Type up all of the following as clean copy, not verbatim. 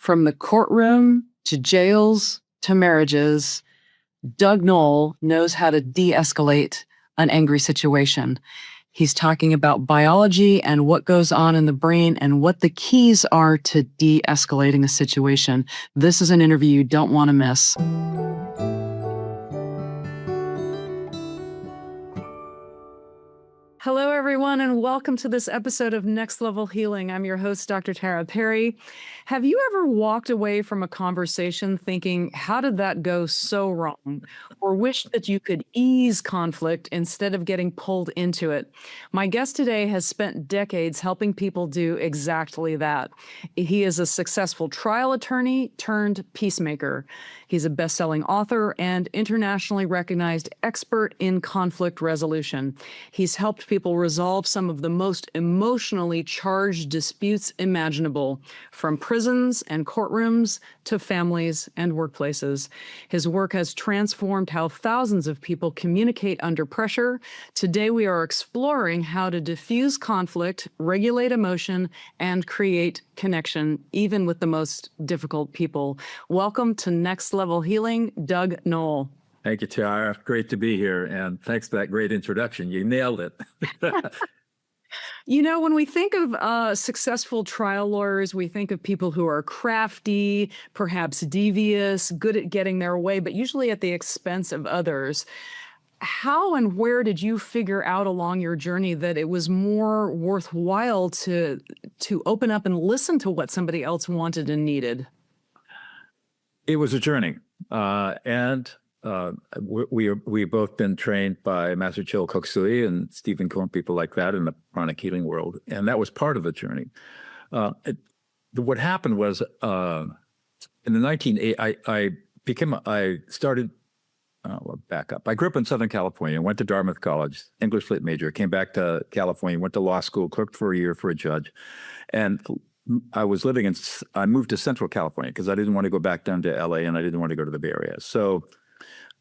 From the courtroom to jails to marriages, Doug Noll knows how to de-escalate an angry situation. He's talking about biology and what goes on in the brain and what the keys are to de-escalating a situation. This is an interview you don't want to miss. Hello, everyone, and welcome to this episode of Next Level Healing. I'm your host, Dr. Tara Perry. Have you ever walked away from a conversation thinking, how did that go so wrong? Or wished that you could ease conflict instead of getting pulled into it? My guest today has spent decades helping people do exactly that. He is a successful trial attorney turned peacemaker. He's a best-selling author and internationally recognized expert in conflict resolution. He's helped people resolve some of the most emotionally charged disputes imaginable, from prisons and courtrooms to families and workplaces. His work has transformed how thousands of people communicate under pressure. Today, we are exploring how to diffuse conflict, regulate emotion, and create connection, even with the most difficult people. Welcome to Next Level Healing, Doug Noll. Thank you, Tara. Great to be here. And thanks for that great introduction. You nailed it. You know, when we think of successful trial lawyers, we think of people who are crafty, perhaps devious, good at getting their way, but usually at the expense of others. How and where did you figure out along your journey that it was more worthwhile to open up and listen to what somebody else wanted and needed? It was a journey. We've both been trained by Master Choa Kok Sui and Stephen Cohen, people like that in the pranic healing world. And that was part of the journey. What happened was in the 1980s, back up. I grew up in Southern California, went to Dartmouth College, English lit major, came back to California, went to law school, clerked for a year for a judge. And I moved to Central California because I didn't want to go back down to LA and I didn't want to go to the Bay Area. So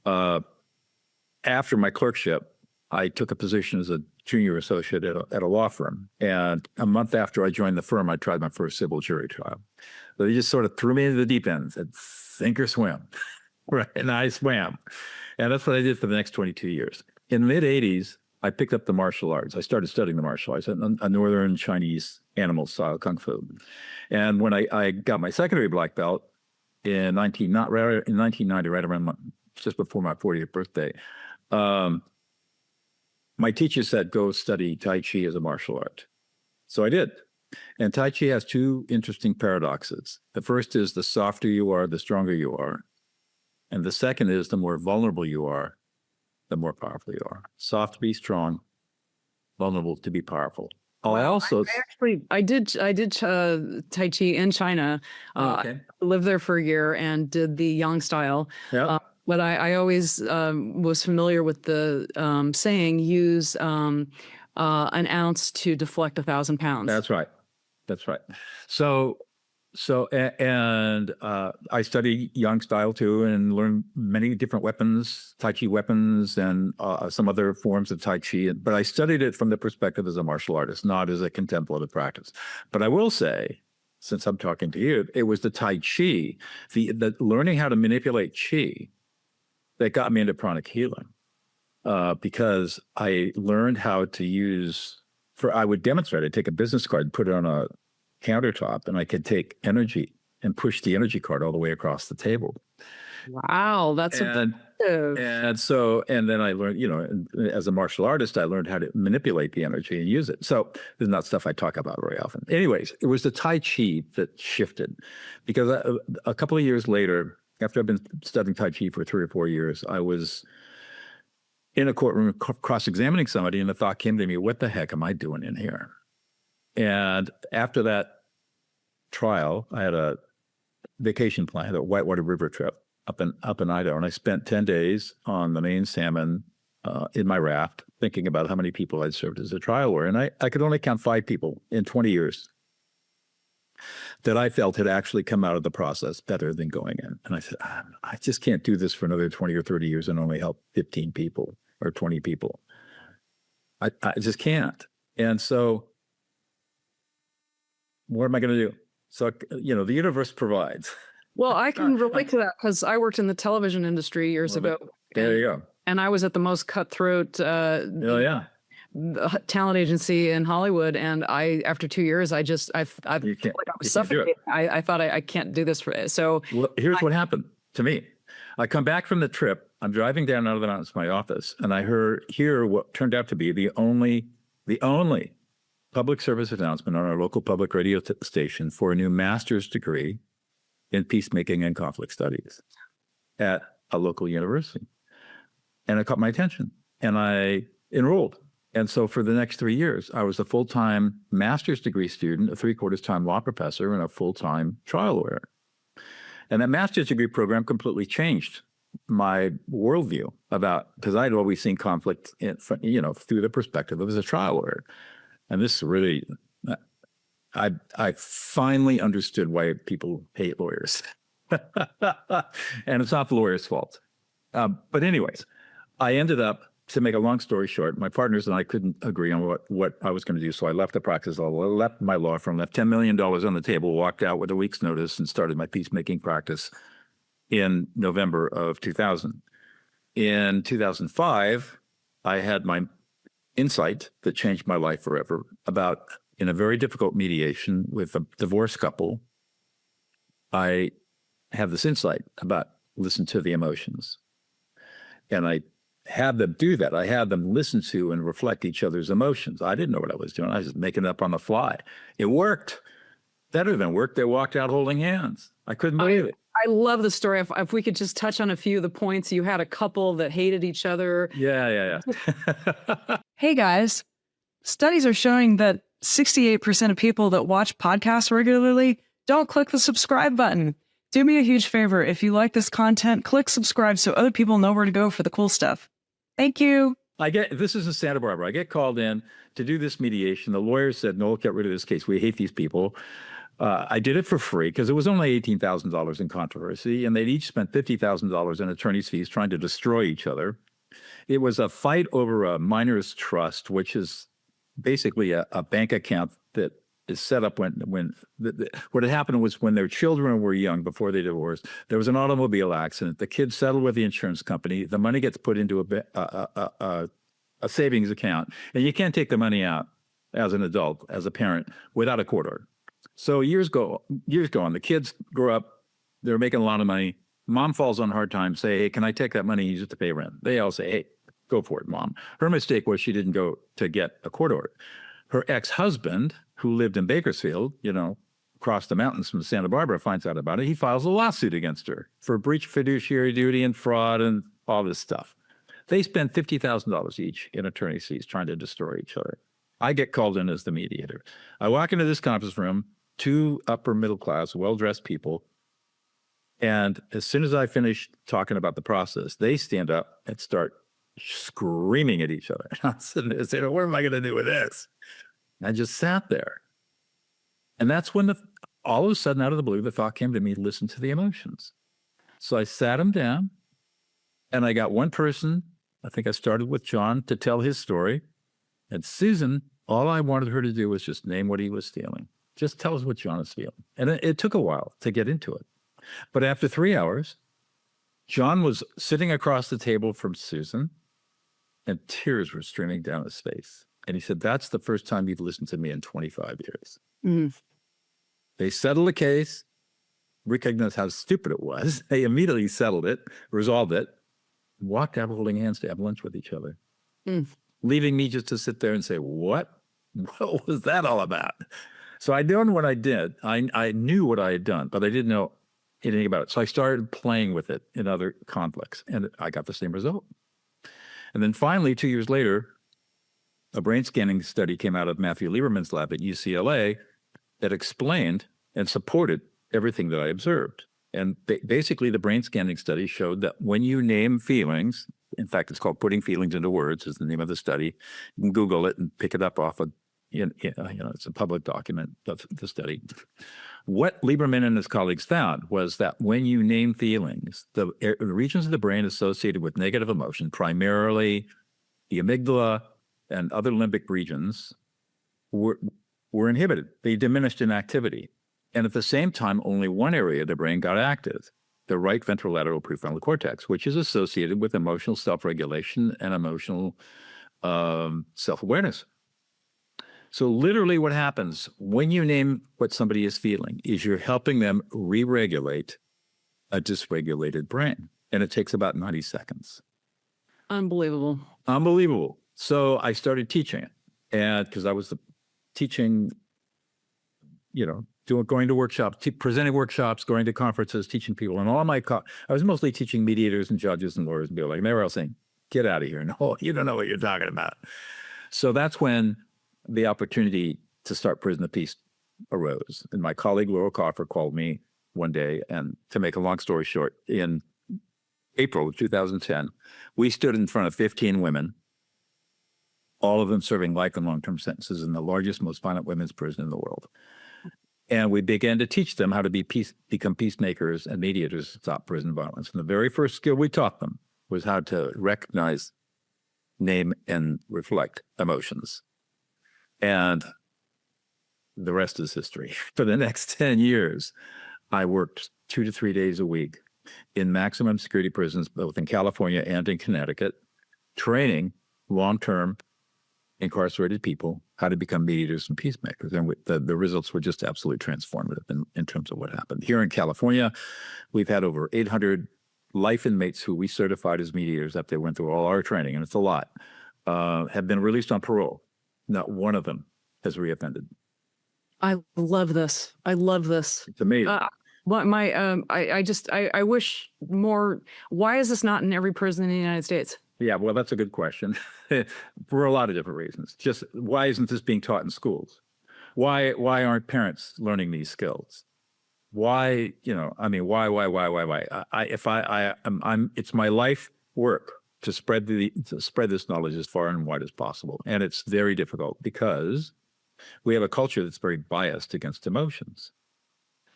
after my clerkship, I took a position as a junior associate at a law firm. And a month after I joined the firm, I tried my first civil jury trial. So they just sort of threw me into the deep end and said, sink or swim. Right. And I swam. And that's what I did for the next 22 years. In the mid-'80s, I picked up the martial arts. I started studying the martial arts, a northern Chinese animal style kung fu. And when I got my secondary black belt in 1990, right around just before my 40th birthday, my teacher said, go study Tai Chi as a martial art. So I did. And Tai Chi has two interesting paradoxes. The first is the softer you are, the stronger you are. And the second is the more vulnerable you are, the more powerful you are. Soft to be strong, vulnerable to be powerful. I did Tai Chi in China. Okay. I lived there for a year and did the Yang style. Yeah. But I always was familiar with the saying, use an ounce to deflect 1,000 pounds. That's right. That's right. I studied Yang style too and learned many different weapons, Tai Chi weapons, and some other forms of Tai Chi. But I studied it from the perspective as a martial artist, not as a contemplative practice. But I will say, since I'm talking to you, it was the Tai Chi, the learning how to manipulate Chi that got me into pranic healing. Because I learned how to use, I would demonstrate, I'd take a business card and put it on a countertop, and I could take energy and push the energy card all the way across the table. Wow, that's and then I learned, as a martial artist, I learned how to manipulate the energy and use it. So this is not stuff I talk about very often. Anyways, it was the Tai Chi that shifted, because a couple of years later, after I've been studying Tai Chi for 3 or 4 years, I was in a courtroom cross-examining somebody, and the thought came to me, what the heck am I doing in here? And after that trial, I had a vacation plan, a whitewater river trip up in Idaho, and I spent 10 days on the main salmon in my raft, thinking about how many people I'd served as a trial lawyer. And I could only count 5 people in 20 years that I felt had actually come out of the process better than going in. And I said, I just can't do this for another 20 or 30 years and only help 15 people or 20 people. I just can't. And so what am I going to do? So, the universe provides. Well, I can relate to that because I worked in the television industry years ago. There you go. And I was at the most cutthroat Oh, yeah. talent agency in Hollywood. And after 2 years, I You can't- felt like I was you can't do it. suffocating. I thought I can't do this for So Well, here's what happened to me. I come back from the trip. I'm driving down out of the mountains to my office, and I hear what turned out to be the only public service announcement on our local public radio station for a new master's degree in peacemaking and conflict studies at a local university. And it caught my attention, and I enrolled. And so for the next 3 years, I was a full-time master's degree student, a 3/4 time law professor, and a full-time trial lawyer. And that master's degree program completely changed my worldview because I'd always seen conflict through the perspective of as a trial lawyer. And this really, I finally understood why people hate lawyers. And it's not the lawyer's fault. But anyways, I ended up, to make a long story short, my partners and I couldn't agree on what I was going to do. So I left the practice, I left my law firm, left $10 million on the table, walked out with a week's notice, and started my peacemaking practice in November of 2000. In 2005, I had my insight that changed my life forever about, in a very difficult mediation with a divorced couple, I have this insight about listen to the emotions. And I had them do that. I had them listen to and reflect each other's emotions. I didn't know what I was doing. I was just making it up on the fly. It worked. Better than work. They walked out holding hands. I couldn't believe it. I love the story. If we could just touch on a few of the points. You had a couple that hated each other. Yeah. Hey guys, studies are showing that 68% of people that watch podcasts regularly don't click the subscribe button. Do me a huge favor. If you like this content, click subscribe so other people know where to go for the cool stuff. Thank you. This is in Santa Barbara. I get called in to do this mediation. The lawyer said, "Noll, get rid of this case. We hate these people." I did it for free because it was only $18,000 in controversy, and they'd each spent $50,000 in attorney's fees trying to destroy each other. It was a fight over a minor's trust, which is basically a bank account that is set up what had happened was when their children were young, before they divorced, there was an automobile accident. The kids settled with the insurance company. The money gets put into a savings account, and you can't take the money out as an adult, as a parent, without a court order. So years go on. The kids grow up. They're making a lot of money. Mom falls on hard times. Say, "Hey, can I take that money and use it to pay rent?" They all say, "Hey, go for it, Mom." Her mistake was she didn't go to get a court order. Her ex-husband, who lived in Bakersfield, across the mountains from Santa Barbara, finds out about it. He files a lawsuit against her for breach of fiduciary duty and fraud and all this stuff. They spend $50,000 each in attorney's fees trying to destroy each other. I get called in as the mediator. I walk into this conference room, 2 upper middle class, well-dressed people. And as soon as I finish talking about the process, they stand up and start screaming at each other. I'm sitting there saying, "What am I going to do with this?" And I just sat there. And that's when all of a sudden, out of the blue, the thought came to me, listen to the emotions. So I sat him down, and I got one person, I think I started with John, to tell his story. And Susan, all I wanted her to do was just name what he was feeling. Just tell us what John is feeling. And it took a while to get into it. But after 3 hours, John was sitting across the table from Susan, and tears were streaming down his face. And he said, "That's the first time you've listened to me in 25 years. Mm. They settled the case, recognized how stupid it was. They immediately settled it, resolved it, walked out holding hands to have lunch with each other, leaving me just to sit there and say, what was that all about? So I done what I did. I knew what I had done, but I didn't know anything about it. So I started playing with it in other conflicts, and I got the same result. And then finally, 2 years later, a brain scanning study came out of Matthew Lieberman's lab at UCLA that explained and supported everything that I observed. And basically, the brain scanning study showed that when you name feelings, in fact, it's called Putting Feelings into Words is the name of the study. You can Google it and pick it up off of, it's a public document, the study. What Lieberman and his colleagues found was that when you name feelings, the regions of the brain associated with negative emotion, primarily the amygdala and other limbic regions, were inhibited. They diminished in activity. And at the same time, only one area of the brain got active, the right ventrolateral prefrontal cortex, which is associated with emotional self-regulation and emotional self-awareness. So literally what happens when you name what somebody is feeling is you're helping them re-regulate a dysregulated brain. And it takes about 90 seconds. Unbelievable. Unbelievable. So I started teaching it. And because I was teaching, going to workshops, presenting workshops, going to conferences, teaching people. And all my, I was mostly teaching mediators and judges and lawyers and people like, and they were all saying, get out of here. No, you don't know what you're talking about. So that's when the opportunity to start Prison of Peace arose. And my colleague Laurel Coffer called me one day, and to make a long story short, in April of 2010, we stood in front of 15 women, all of them serving life and long-term sentences in the largest, most violent women's prison in the world. And we began to teach them how to become peacemakers and mediators to stop prison violence. And the very first skill we taught them was how to recognize, name, and reflect emotions. And the rest is history. For the next 10 years, I worked 2 to 3 days a week in maximum security prisons, both in California and in Connecticut, training long-term incarcerated people how to become mediators and peacemakers. And the results were just absolutely transformative in terms of what happened. Here in California, we've had over 800 life inmates who we certified as mediators after they went through all our training, and it's a lot, have been released on parole. Not one of them has reoffended. I love this. I love this. It's amazing. I wish more. Why is this not in every prison in the United States? Yeah, well, that's a good question for a lot of different reasons. Just why isn't this being taught in schools? Why aren't parents learning these skills? Why, why? It's my life work to spread this knowledge as far and wide as possible. And it's very difficult because we have a culture that's very biased against emotions.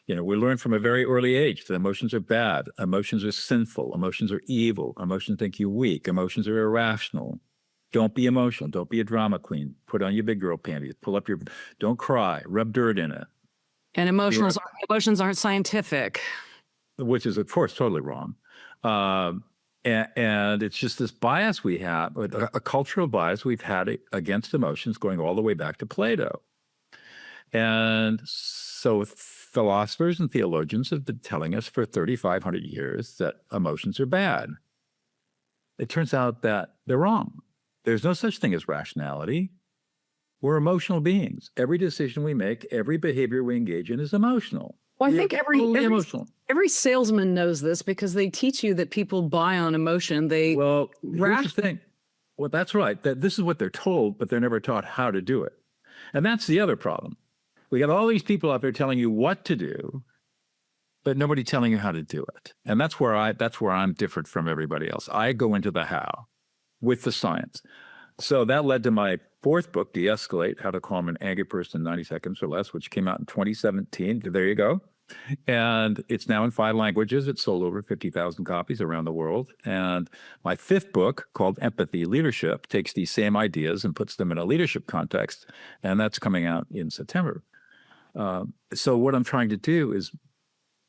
We learn from a very early age that emotions are bad, emotions are sinful, emotions are evil, emotions make you weak, emotions are irrational. Don't be emotional, don't be a drama queen, put on your big girl panties, don't cry, rub dirt in it. And emotions aren't scientific. Which is, of course, totally wrong. And it's just this bias we have, a cultural bias we've had against emotions going all the way back to Plato. And so philosophers and theologians have been telling us for 3,500 years that emotions are bad. It turns out that they're wrong. There's no such thing as rationality. We're emotional beings. Every decision we make, every behavior we engage in is emotional. Well, I think every salesman knows this because they teach you that people buy on emotion. Here's the thing. Well, that's right. That this is what they're told, but they're never taught how to do it. And that's the other problem. We got all these people out there telling you what to do, but nobody telling you how to do it. And that's where I'm different from everybody else. I go into the how with the science. So that led to my fourth book, Deescalate, How to Calm an Angry Person in 90 Seconds or Less, which came out in 2017. There you go. And it's now in 5 languages. It's sold over 50,000 copies around the world. And my fifth book, called Empathy Leadership, takes these same ideas and puts them in a leadership context. And that's coming out in September. So what I'm trying to do is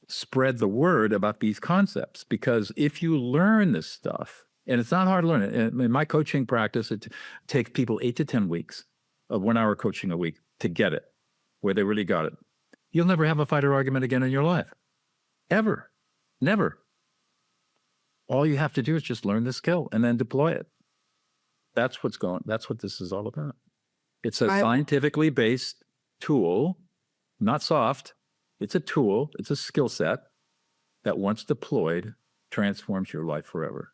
spread the word about these concepts, because if you learn this stuff, and it's not hard to learn it. In my coaching practice, it takes people 8 to 10 weeks of 1 hour coaching a week to get it, where they really got it. You'll never have a fight or argument again in your life. Ever. Never. All you have to do is just learn the skill and then deploy it. That's what this is all about. It's a scientifically based tool, not soft. It's a tool. It's a skill set that once deployed transforms your life forever.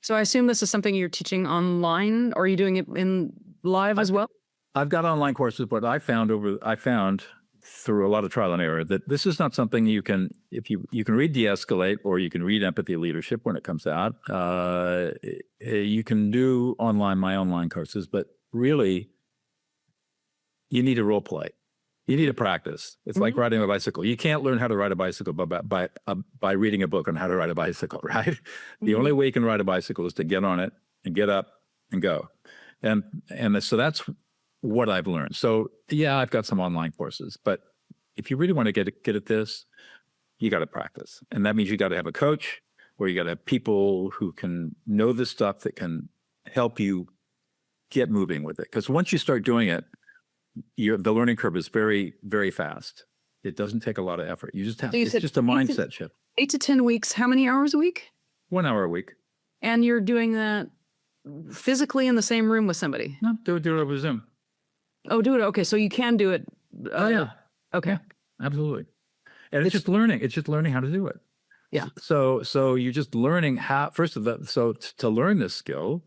So I assume this is something you're teaching online, or are you doing it in live as well? I've got online courses, but I found through a lot of trial and error that this is not something you can read Deescalate, or you can read Empathy Leadership when it comes out. You can do my online courses, but really you need a role play. You need to practice. It's like riding a bicycle. You can't learn how to ride a bicycle by reading a book on how to ride a bicycle, right? The only way you can ride a bicycle is to get on it and get up and go. And so that's what I've learned. So yeah, I've got some online courses, but If you really want to get at this, you got to practice. And that means you got to have a coach, or you got to have people who can know this stuff that can help you get moving with it. Because once you start doing it, the learning curve is very, very fast. It doesn't take a lot of effort. You just have, So you it's said just a mindset shift. 8 to 10 weeks, how many hours a week? 1 hour a week. And you're doing that physically in the same room with somebody? No, do it over Zoom. Oh, do it. Okay. So you can do it. Oh, yeah. Okay. Yeah, absolutely. And it's just learning. It's just learning how to do it. Yeah. So you're just learning how, to learn this skill,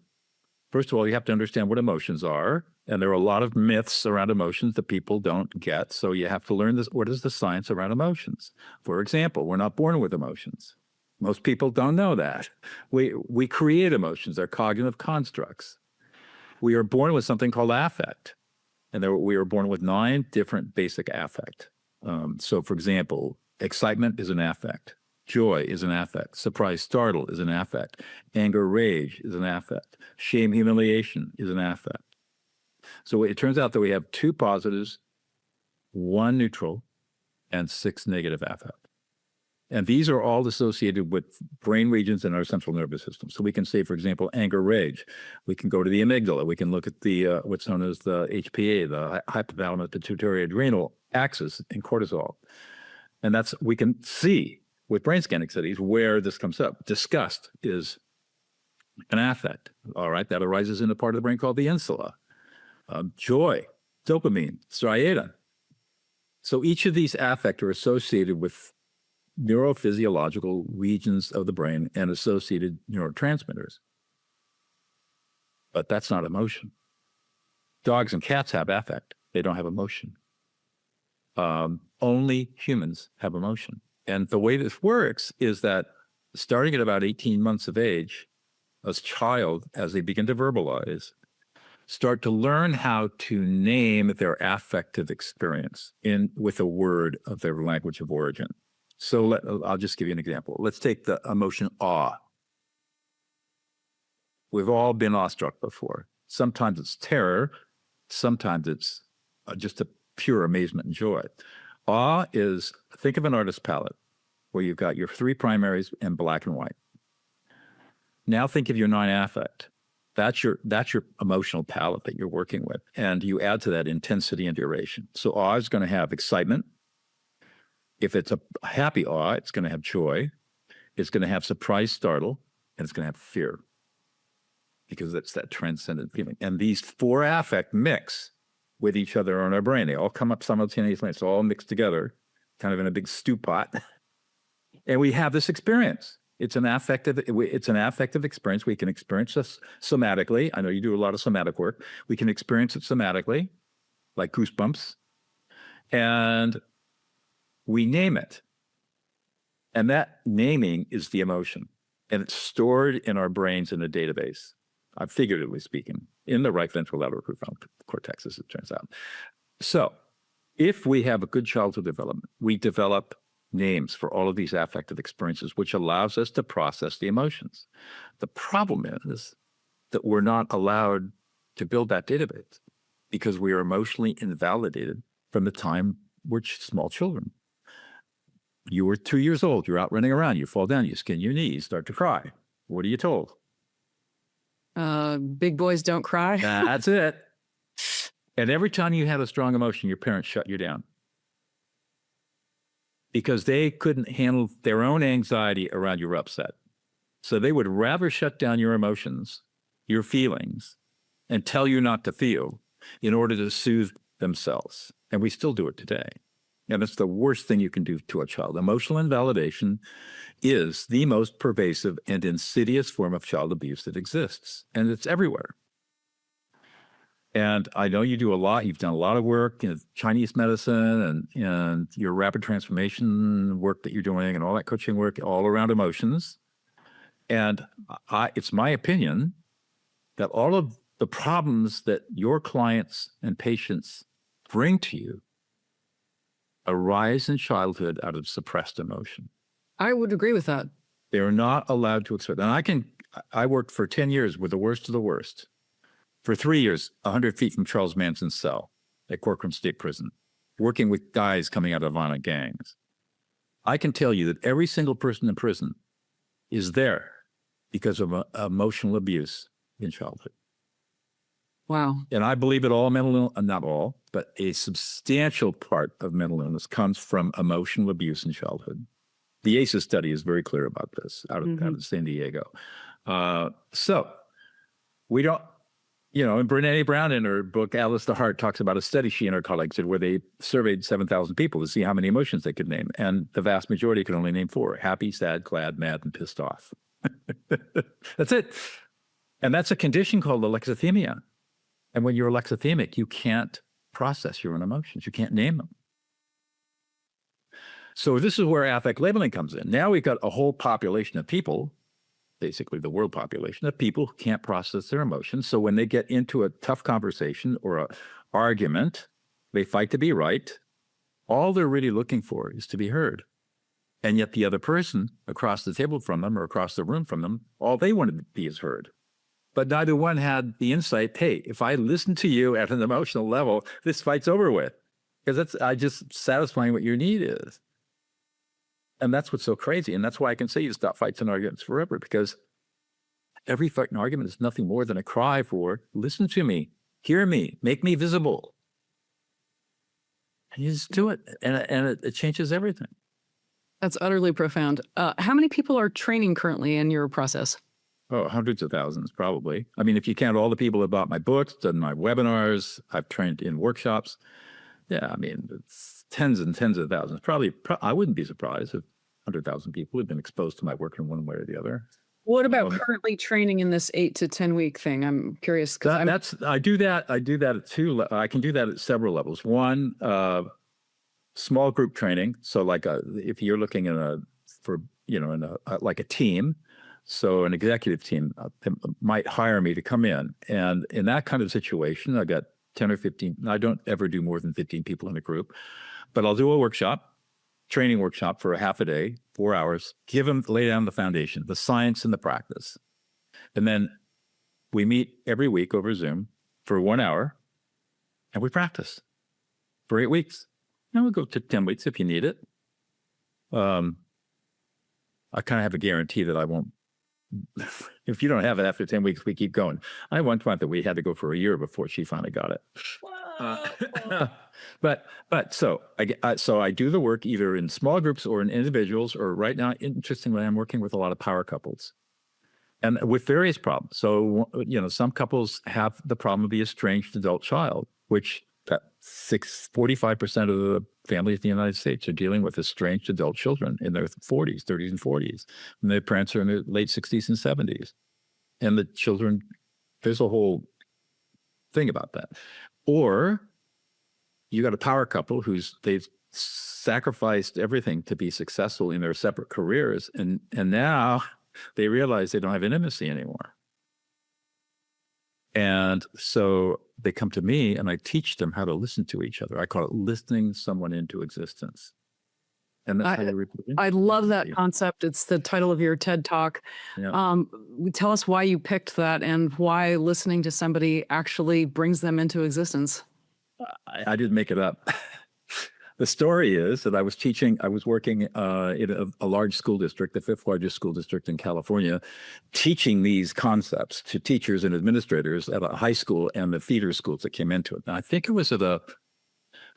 first of all, you have to understand what emotions are. And there are a lot of myths around emotions that people don't get. So you have to learn this. What is the science around emotions? For example, we're not born with emotions. Most people don't know that. We create emotions. They're cognitive constructs. We are born with something called affect. And we are born with 9 different basic affect. So for example, excitement is an affect. Joy is an affect. Surprise, startle is an affect. Anger, rage is an affect. Shame, humiliation is an affect. So it turns out that we have 2 positives, 1 neutral, and 6 negative affect. And these are all associated with brain regions in our central nervous system. So we can say, for example, anger, rage. We can go to the amygdala. We can look at the what's known as the HPA, the hypothalamus pituitary adrenal axis in cortisol. And we can see with brain scanning studies where this comes up. Disgust is an affect, all right? That arises in a part of the brain called the insula. Joy, dopamine, striatum. So each of these affect are associated with neurophysiological regions of the brain and associated neurotransmitters. But that's not emotion. Dogs and cats have affect. They don't have emotion. Only humans have emotion. And the way this works is that starting at about 18 months of age, a child, as they begin to verbalize, start to learn how to name their affective experience with a word of their language of origin. So I'll just give you an example. Let's take the emotion awe. We've all been awestruck before. Sometimes it's terror. Sometimes it's just a pure amazement and joy. Awe is, think of an artist's palette where you've got your 3 primaries in black and white. Now think of your 9 affect. That's your emotional palette that you're working with. And you add to that intensity and duration. So awe is going to have excitement. If it's a happy awe, it's going to have joy. It's going to have surprise, startle, and it's going to have fear, because it's that transcendent feeling. And these 4 affect mix with each other in our brain. They all come up simultaneously. It's all mixed together, kind of in a big stew pot. And we have this experience. It's an affective experience. We can experience this somatically. I know you do a lot of somatic work. We can experience it somatically, like goosebumps. And we name it. And that naming is the emotion. And it's stored in our brains in a database, figuratively speaking, in the right ventral lateral prefrontal cortex, as it turns out. So if we have a good childhood development, we develop names for all of these affective experiences, which allows us to process the emotions. The problem is that we're not allowed to build that database because we are emotionally invalidated from the time we're small children. You were 2 years old, you're out running around, you fall down, you skin your knee, you start to cry. What are you told? Big boys don't cry. That's it. And every time you had a strong emotion, your parents shut you down, because they couldn't handle their own anxiety around your upset. So they would rather shut down your emotions, your feelings, and tell you not to feel in order to soothe themselves. And we still do it today. And it's the worst thing you can do to a child. Emotional invalidation is the most pervasive and insidious form of child abuse that exists. And it's everywhere. And I know you do a lot. You've done a lot of work in Chinese medicine and your rapid transformation work that you're doing and all that coaching work all around emotions. And it's my opinion that all of the problems that your clients and patients bring to you arise in childhood out of suppressed emotion. I would agree with that. They're not allowed to express. And I worked for 10 years with the worst of the worst. For 3 years, 100 feet from Charles Manson's cell at Courtroom State Prison. working with guys coming out of violent gangs, I can tell you that every single person in prison is there because of emotional abuse in childhood. Wow. And I believe it all mental illness, not all, but a substantial part of mental illness comes from emotional abuse in childhood. The ACEs study is very clear about this out of San Diego. So we don't, and Brené Brown in her book, Alice the Heart, talks about a study she and her colleagues did where they surveyed 7,000 people to see how many emotions they could name. And the vast majority could only name 4: happy, sad, glad, mad, and pissed off. That's it. And that's a condition called alexithymia. And when you're alexithymic, you can't process your own emotions. You can't name them. So this is where affect labeling comes in. Now we've got a whole population of people, basically the world population of people who can't process their emotions. So when they get into a tough conversation or an argument, they fight to be right. All they're really looking for is to be heard. And yet the other person across the table from them or across the room from them, all they wanted to be is heard. But neither one had the insight, hey, if I listen to you at an emotional level, this fight's over with. Because I just satisfying what your need is. And that's what's so crazy. And that's why I can say you stop fights and arguments forever, because every fight and argument is nothing more than a cry for, listen to me, hear me, make me visible. And you just do it. And it changes everything. That's utterly profound. How many people are training currently in your process? Oh, hundreds of thousands, probably. I mean, if you count all the people who bought my books, done my webinars, I've trained in workshops. Yeah, I mean, it's tens and tens of thousands. Probably, I wouldn't be surprised if 100,000 people had been exposed to my work in one way or the other. What about currently training in this 8 to 10 week thing? I'm curious. I do that at two. I can do that at several levels. One, small group training. So, like, if you're looking in a team. So an executive team might hire me to come in. And in that kind of situation, I got 10 or 15. I don't ever do more than 15 people in a group, but I'll do a workshop, training workshop for a half a day, 4 hours, lay down the foundation, the science and the practice. And then we meet every week over Zoom for 1 hour and we practice for 8 weeks. And we'll go to 10 weeks if you need it. I kind of have a guarantee that I won't. If you don't have it after 10 weeks, we keep going. I had one client that we had to go for a year before she finally got it. So I do the work either in small groups or in individuals, or right now, interestingly, I'm working with a lot of power couples and with various problems. So, some couples have the problem of the estranged adult child, which 45% of the families in the United States are dealing with estranged adult children in their 40s, 30s, and 40s. And their parents are in their late 60s and 70s. And the children, there's a whole thing about that. Or you got a power couple they've sacrificed everything to be successful in their separate careers. And now they realize they don't have intimacy anymore. And so they come to me and I teach them how to listen to each other. I call it listening someone into existence. And that's how you represent. I love that concept. It's the title of your TED Talk. Yeah. Tell us why you picked that and why listening to somebody actually brings them into existence. I didn't make it up. The story is that I was working in a large school district, the 5th largest school district in California, teaching these concepts to teachers and administrators at a high school and the feeder schools that came into it. And I think it was at a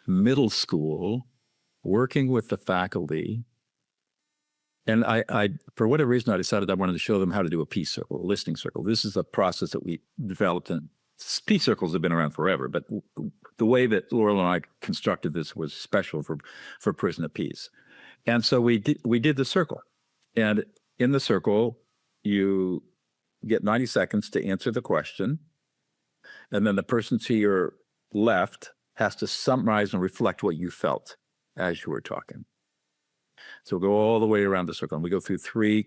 middle school, working with the faculty. And I for whatever reason, I decided I wanted to show them how to do a peace circle, a listening circle. This is a process that we developed, and peace circles have been around forever, but the way that Laurel and I constructed this was special for prison of peace. And so we did the circle. And in the circle, you get 90 seconds to answer the question. And then the person to your left has to summarize and reflect what you felt as you were talking. So we'll go all the way around the circle, and we go through three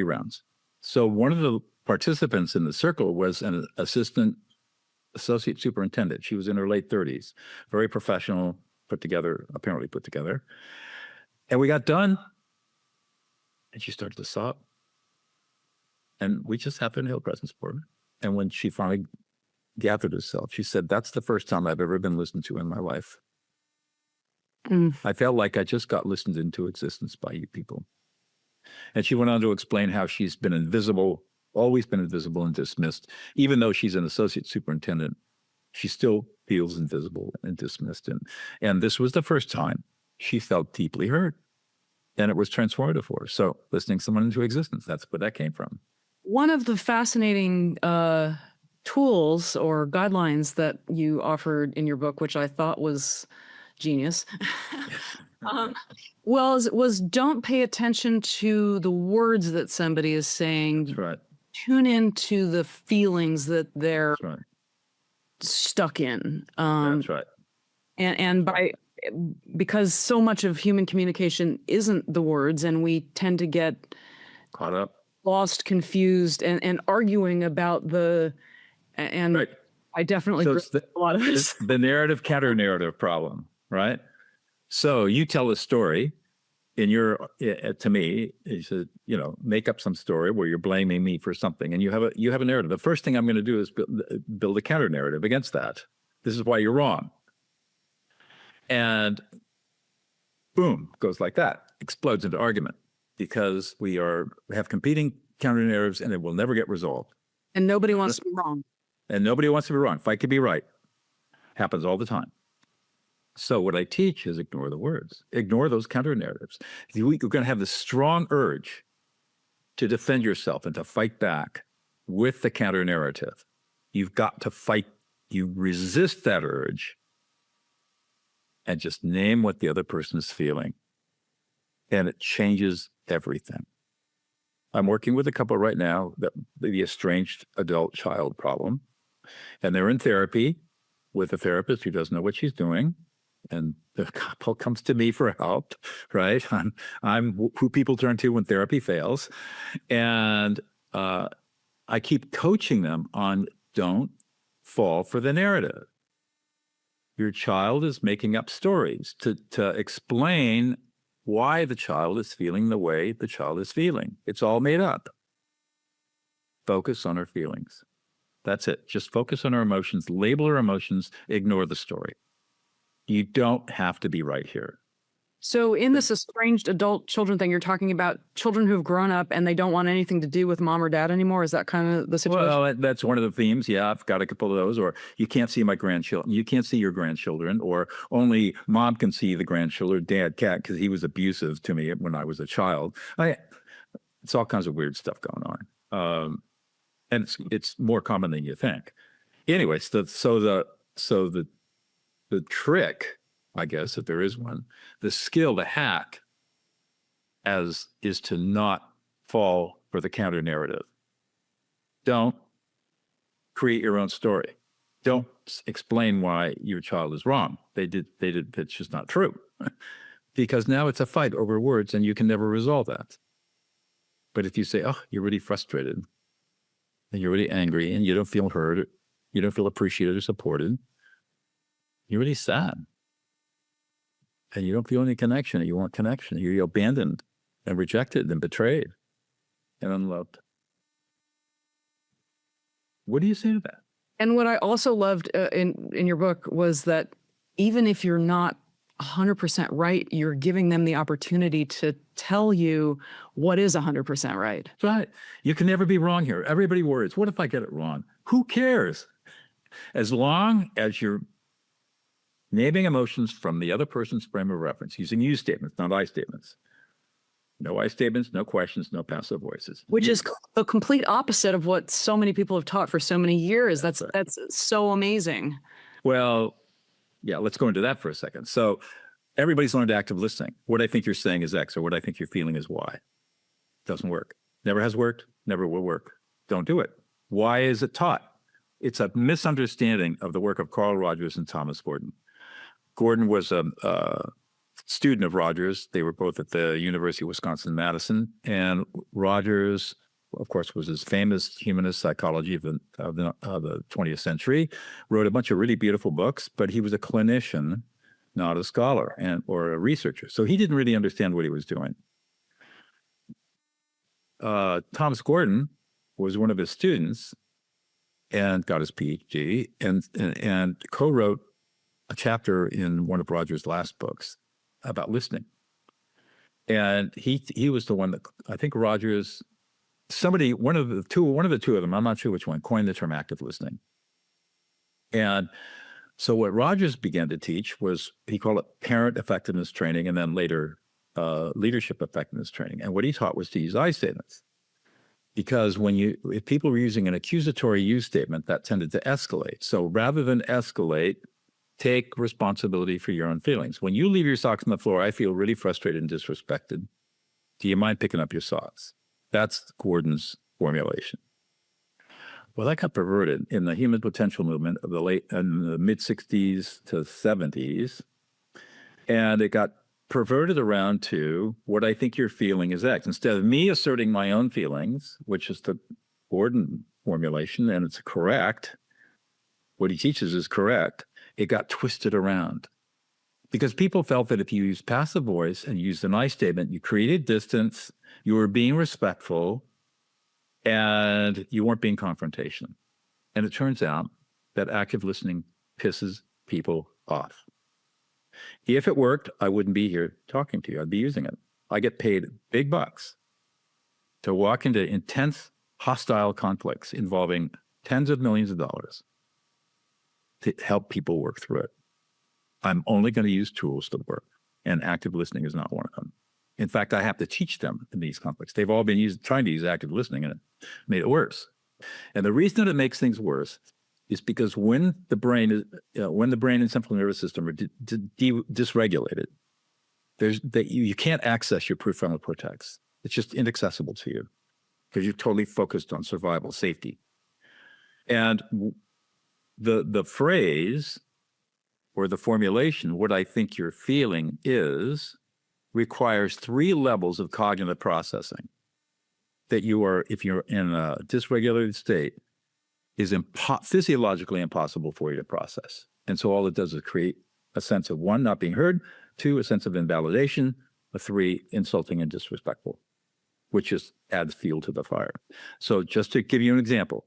rounds. So one of the participants in the circle was an associate superintendent. She was in her late 30s, very professional, apparently put together. And we got done, and she started to sob. And we just happened to hold presence for her. And when she finally gathered herself, she said, "That's the first time I've ever been listened to in my life." Mm. I felt like I just got listened into existence by you people. And she went on to explain how she's been invisible, always been invisible and dismissed. Even though she's an associate superintendent, she still feels invisible and dismissed. And this was the first time she felt deeply hurt. And it was transformative for her. So listening someone into existence, that's where that came from. One of the fascinating tools or guidelines that you offered in your book, which I thought was genius, was don't pay attention to the words that somebody is saying. That's right. Tune into the feelings that they're That's right. stuck in. That's right. And because so much of human communication isn't the words, and we tend to get Caught up. lost, confused, and arguing about Right. I definitely So agree it's with a lot of this. the narrative counter narrative problem, right? So you tell a story in your, to me, you said, make up some story where you're blaming me for something, and you have a narrative. The first thing I'm going to do is build a counter narrative against that. This is why you're wrong. And boom, goes like that, explodes into argument, because we have competing counter narratives, and it will never get resolved. And nobody wants to be wrong. And nobody wants to be wrong. Fight could be right. Happens all the time. So what I teach is ignore the words. Ignore those counter narratives. You're going to have this strong urge to defend yourself and to fight back with the counter narrative. You've got to fight. You resist that urge and just name what the other person is feeling. And it changes everything. I'm working with a couple right now, the estranged adult-child problem. And they're in therapy with a therapist who doesn't know what she's doing. And the couple comes to me for help, right? I'm who people turn to when therapy fails. And I keep coaching them on don't fall for the narrative. Your child is making up stories to explain why the child is feeling the way the child is feeling. It's all made up. Focus on our feelings. That's it. Just focus on our emotions, label our emotions, ignore the story. You don't have to be right here. So in this estranged adult children thing, you're talking about children who've grown up and they don't want anything to do with mom or dad anymore. Is that kind of the situation? Well, that's one of the themes. Yeah, I've got a couple of those. Or you can't see my grandchildren. You can't see your grandchildren. Or only mom can see the grandchildren. Dad can't because he was abusive to me when I was a child. It's all kinds of weird stuff going on. And it's more common than you think. Anyway, so the trick, I guess, if there is one, the skill to hack is to not fall for the counter narrative. Don't create your own story. Don't explain why your child is wrong. They did, it's just not true. Because now it's a fight over words and you can never resolve that. But if you say, oh, you're really frustrated and you're really angry and you don't feel heard, you don't feel appreciated or supported, you're really sad. And you don't feel any connection. You want connection. You're abandoned and rejected and betrayed and unloved. What do you say to that? And what I also loved in your book was that even if you're not 100% right, you're giving them the opportunity to tell you what is 100% right. That's right. You can never be wrong here. Everybody worries, what if I get it wrong? Who cares? As long as you're naming emotions from the other person's frame of reference, using you statements, not I statements. No I statements, no questions, no passive voices. Which is the complete opposite of what so many people have taught for so many years. That's so amazing. Well, yeah, let's go into that for a second. So everybody's learned active listening. What I think you're saying is X, or what I think you're feeling is Y. Doesn't work. Never has worked, never will work. Don't do it. Why is it taught? It's a misunderstanding of the work of Carl Rogers and Thomas Gordon. Gordon was a student of Rogers. They were both at the University of Wisconsin-Madison. And Rogers, of course, was his famous humanist psychology of the 20th century, wrote a bunch of really beautiful books, but he was a clinician, not a scholar or a researcher. So he didn't really understand what he was doing. Thomas Gordon was one of his students and got his PhD and co-wrote a chapter in one of Rogers' last books about listening. And he was the one that, I think Rogers, somebody, one of the two of them, I'm not sure which one, coined the term active listening. And so what Rogers began to teach was, he called it parent effectiveness training, and then later leadership effectiveness training. And what he taught was to use I statements. Because if people were using an accusatory you statement, that tended to escalate. So rather than escalate, take responsibility for your own feelings. When you leave your socks on the floor, I feel really frustrated and disrespected. Do you mind picking up your socks? That's Gordon's formulation. Well, that got perverted in the human potential movement of the mid 60s to 70s. And it got perverted around to what I think you're feeling is X. Instead of me asserting my own feelings, which is the Gordon formulation, and it's correct, what he teaches is correct, it got twisted around. Because people felt that if you used passive voice and used an I statement, you created distance, you were being respectful, and you weren't being confrontational. And it turns out that active listening pisses people off. If it worked, I wouldn't be here talking to you. I'd be using it. I get paid big bucks to walk into intense, hostile conflicts involving tens of millions of dollars to help people work through it. I'm only going to use tools that work, and active listening is not one of them. In fact, I have to teach them in these conflicts. They've all been trying to use active listening, and it made it worse. And the reason that it makes things worse is because when the brain and central nervous system are dysregulated, you can't access your prefrontal cortex. It's just inaccessible to you because you're totally focused on survival, safety. And the phrase or the formulation, what I think you're feeling is, requires 3 levels of cognitive processing that if you're in a dysregulated state, is physiologically impossible for you to process. And so all it does is create a sense of 1, not being heard, 2, a sense of invalidation, 3, insulting and disrespectful, which just adds fuel to the fire. So just to give you an example,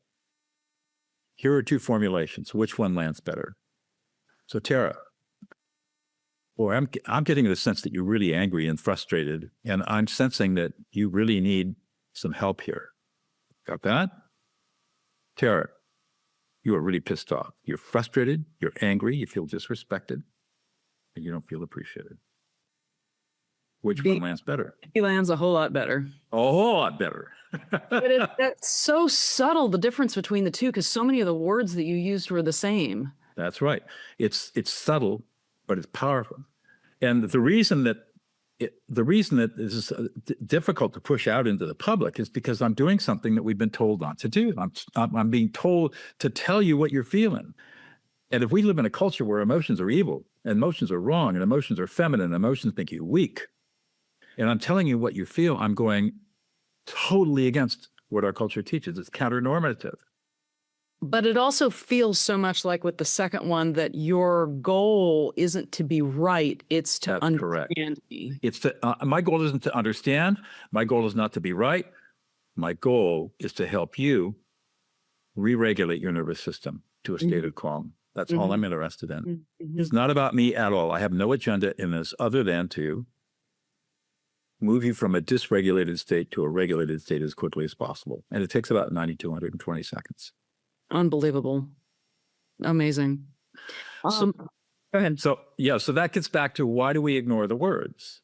here are 2 formulations. Which one lands better? So Tara, boy, I'm getting the sense that you're really angry and frustrated, and I'm sensing that you really need some help here. Got that? Tara, you are really pissed off. You're frustrated, you're angry, you feel disrespected, and you don't feel appreciated. Which one lands better? He lands a whole lot better. A whole lot better. But that's so subtle, the difference between the two, because so many of the words that you used were the same. That's right. It's subtle, but it's powerful. And the reason that this is difficult to push out into the public is because I'm doing something that we've been told not to do. I'm being told to tell you what you're feeling. And if we live in a culture where emotions are evil, and emotions are wrong, and emotions are feminine, and emotions make you weak, and I'm telling you what you feel, I'm going totally against what our culture teaches. It's counter-normative. But it also feels so much like with the second one that your goal isn't to be right, it's to That's understand correct. me. It's my goal isn't to understand. My goal is not to be right. My goal is to help you re-regulate your nervous system to a state of calm. That's all I'm interested in. It's not about me at all. I have no agenda in this other than to move you from a dysregulated state to a regulated state as quickly as possible. And it takes about 90 to 120 seconds. Unbelievable. Amazing. So, Go ahead. So that gets back to, why do we ignore the words?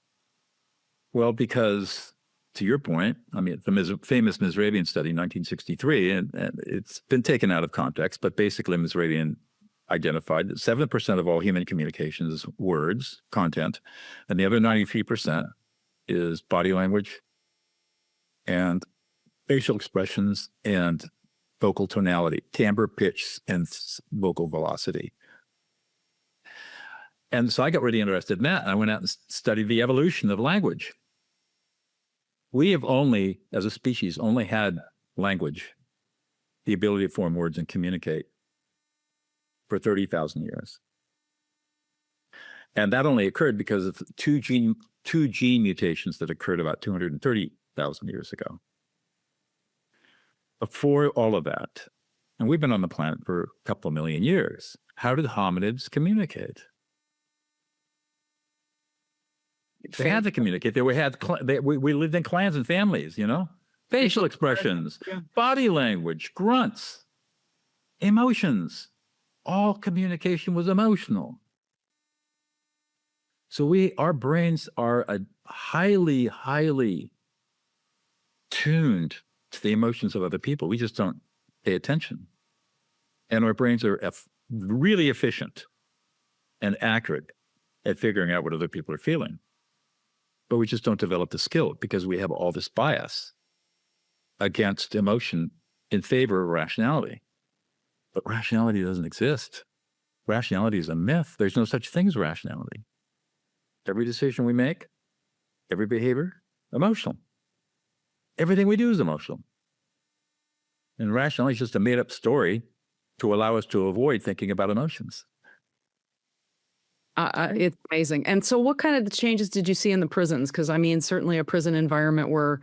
Well, because, to your point, I mean, the famous Mizrabian study, 1963, and it's been taken out of context, but basically Mizrabian identified that 7% of all human communication is words, content, and the other 93% is body language and facial expressions and vocal tonality, timbre, pitch, and vocal velocity. And so I got really interested in that, and I went out and studied the evolution of language. We have only, as a species, only had language, the ability to form words and communicate, for 30,000 years. And that only occurred because of two gene mutations that occurred about 230,000 years ago. Before all of that, and we've been on the planet for a couple of million years, how did hominids communicate? They had to communicate. We lived in clans and families, you know? Facial expressions, body language, grunts, emotions. All communication was emotional. So our brains are highly, highly tuned to the emotions of other people. We just don't pay attention. And our brains are really efficient and accurate at figuring out what other people are feeling. But we just don't develop the skill because we have all this bias against emotion in favor of rationality. But rationality doesn't exist. Rationality is a myth. There's no such thing as rationality. Every decision we make, every behavior, emotional. Everything we do is emotional. And rationality is just a made-up story to allow us to avoid thinking about emotions. It's amazing. And so what kind of changes did you see in the prisons? Because, I mean, certainly a prison environment where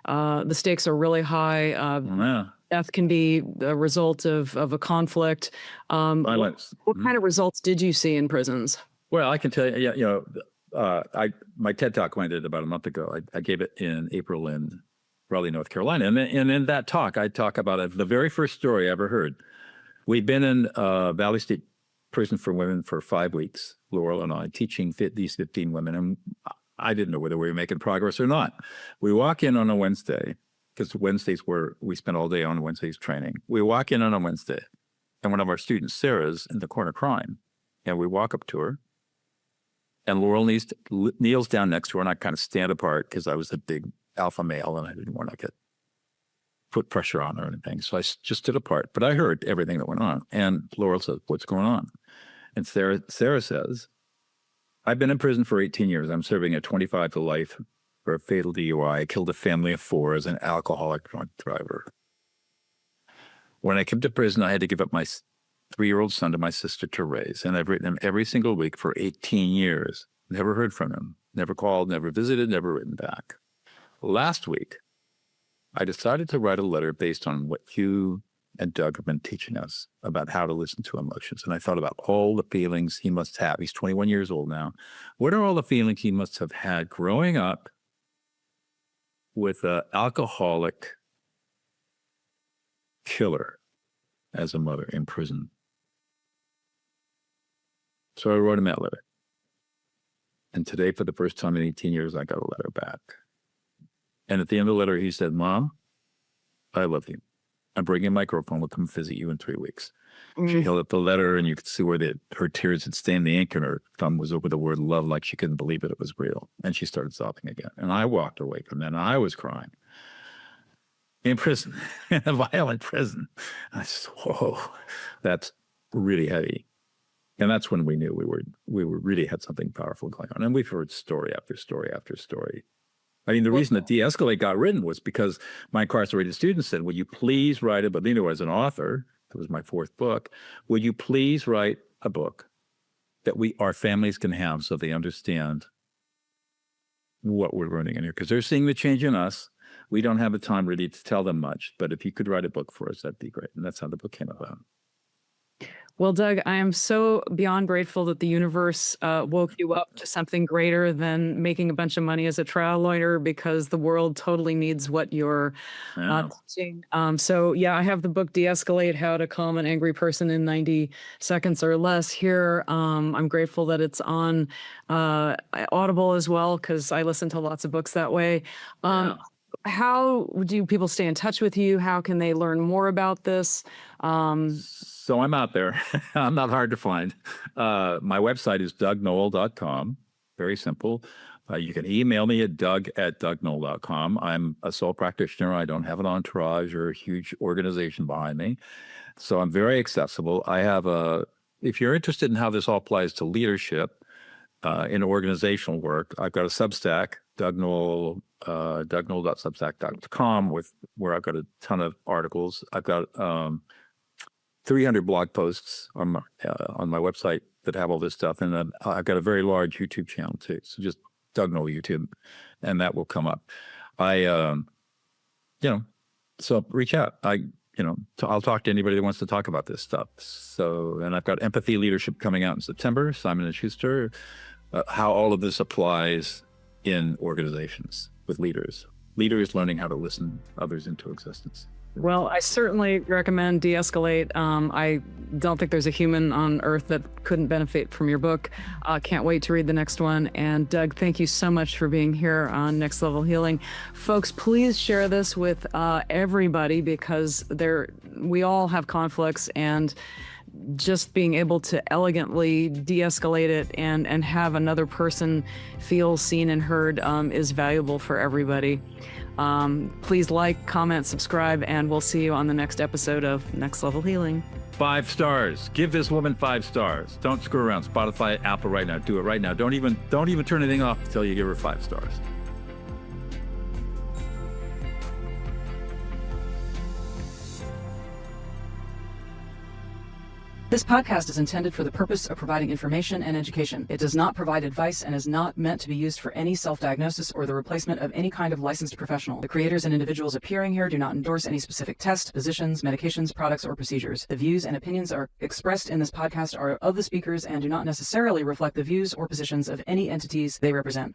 the stakes are really high. Yeah. Death can be a result of a conflict. Violence. What kind of results did you see in prisons? Well, I can tell you, you know, my TED Talk I did about a month ago, I gave it in April in Raleigh, North Carolina. And in that talk, I talk about the very first story I ever heard. We'd been in Valley State Prison for Women for 5 weeks, Laurel and I, teaching these 15 women. And I didn't know whether we were making progress or not. We walk in on a Wednesday, because Wednesdays we spent all day on Wednesdays training. We walk in on a Wednesday, and one of our students, Sarah's, in the corner crying. And we walk up to her, and Laurel kneels down next to her, and I kind of stand apart because I was a big alpha male, and I didn't want to put pressure on her or anything. So I just stood apart, but I heard everything that went on. And Laurel says, "What's going on?" And Sarah says, "I've been in prison for 18 years. I'm serving a 25 to life for a fatal DUI. I killed a family of 4 as an alcoholic drunk driver. When I came to prison, I had to give up my 3-year-old son to my sister to raise. And I've written him every single week for 18 years. Never heard from him. Never called, never visited, never written back. Last week, I decided to write a letter based on what you and Doug have been teaching us about how to listen to emotions. And I thought about all the feelings he must have. He's 21 years old now. What are all the feelings he must have had growing up with an alcoholic killer as a mother in prison?" So I wrote him that letter. And today, for the first time in 18 years, I got a letter back. And at the end of the letter, he said, "Mom, I love you. I'm bringing a microphone. We'll come visit you in 3 weeks." She held up the letter, and you could see where her tears had stained the ink, and her thumb was over the word love like she couldn't believe it was real. And she started sobbing again. And I walked away from that, and I was crying. In prison, in a violent prison. I said, whoa, that's really heavy. And that's when we knew we really had something powerful going on. And we've heard story after story after story. I mean, the reason that Deescalate got written was because my incarcerated students said, "Would you please write a," but as an author, it was my 4th book, "would you please write a book that our families can have so they understand what we're learning in here? Because they're seeing the change in us. We don't have the time really to tell them much, but if you could write a book for us, that'd be great." And that's how the book came about. Well, Doug, I am so beyond grateful that the universe woke you up to something greater than making a bunch of money as a trial lawyer, because the world totally needs what you're teaching. So yeah, I have the book Deescalate: How to Calm an Angry Person in 90 Seconds or Less here. I'm grateful that it's on Audible as well, because I listen to lots of books that way. How do people stay in touch with you? How can they learn more about this? So I'm out there. I'm not hard to find. My website is dougnoll.com. Very simple. You can email me at doug@dougnoll.com. I'm a sole practitioner. I don't have an entourage or a huge organization behind me. So I'm very accessible. I have if you're interested in how this all applies to leadership in organizational work, I've got a Substack, dougnoll.substack.com, where I've got a ton of articles. I've got 300 blog posts on my website that have all this stuff. And then I've got a very large YouTube channel too. So just Doug Noll YouTube, and that will come up. So reach out. I'll talk to anybody that wants to talk about this stuff. So, and I've got Empathy Leadership coming out in September, Simon & Schuster, how all of this applies in organizations with leaders learning how to listen others into existence. Well, I certainly recommend Deescalate. I don't think there's a human on earth that couldn't benefit from your book. Can't wait to read the next one. And Doug, thank you so much for being here on Next Level Healing. Folks, please share this with everybody, because we all have conflicts, and just being able to elegantly de-escalate it and have another person feel seen and heard is valuable for everybody. Please like, comment, subscribe, and we'll see you on the next episode of Next Level Healing. 5 stars. Give this woman 5 stars. Don't screw around. Spotify, Apple right now. Do it right now. Don't even turn anything off until you give her 5 stars. This podcast is intended for the purpose of providing information and education. It does not provide advice and is not meant to be used for any self-diagnosis or the replacement of any kind of licensed professional. The creators and individuals appearing here do not endorse any specific tests, positions, medications, products, or procedures. The views and opinions expressed in this podcast are of the speakers and do not necessarily reflect the views or positions of any entities they represent.